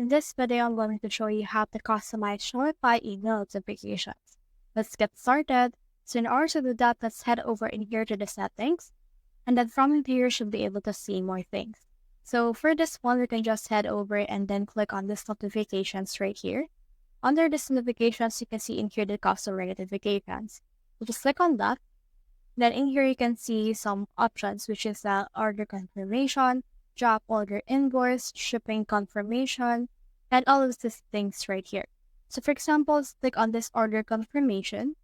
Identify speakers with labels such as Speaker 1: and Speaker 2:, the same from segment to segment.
Speaker 1: In this video, I'm going to show you how to customize Shopify email notifications. Let's get started. So in order to do that, let's head over in here to the settings. And then from here, you should be able to see more things. So for this one, we can just head over and then click on this notifications right here. Under this notifications, you can see in here the customer notifications. So just click on that. Then in here, you can see some options, which is order confirmation, drop order invoice, shipping confirmation, and all of these things right here. So for example, let's click on this order confirmation,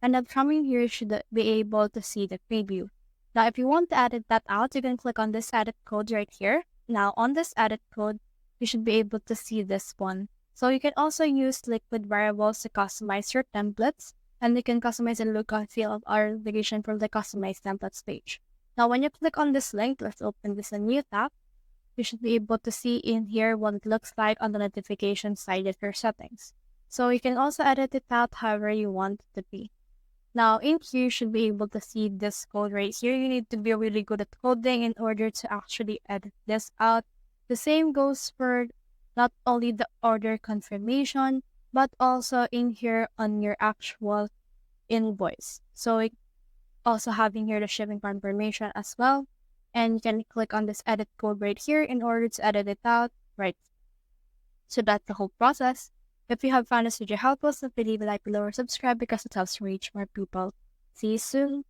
Speaker 1: and then from in here, you should be able to see the preview. Now, if you want to edit that out, you can click on this edit code right here. Now, on this edit code, you should be able to see this one. So you can also use liquid variables to customize your templates, and you can customize the look and feel of our navigation from the customized templates page. Now, when you click on this link, let's open this a new tab. You should be able to see in here what it looks like on the notification side of your settings. So you can also edit it out however you want it to be. Now, in here, you should be able to see this code right here. You need to be really good at coding in order to actually edit this out. The same goes for not only the order confirmation, but also in here on your actual invoice. So also having here the shipping confirmation as well. And you can click on this edit code right here in order to edit it out, right? So that's the whole process. If you have found this video helpful, so please leave a like below or subscribe because it helps reach more people. See you soon.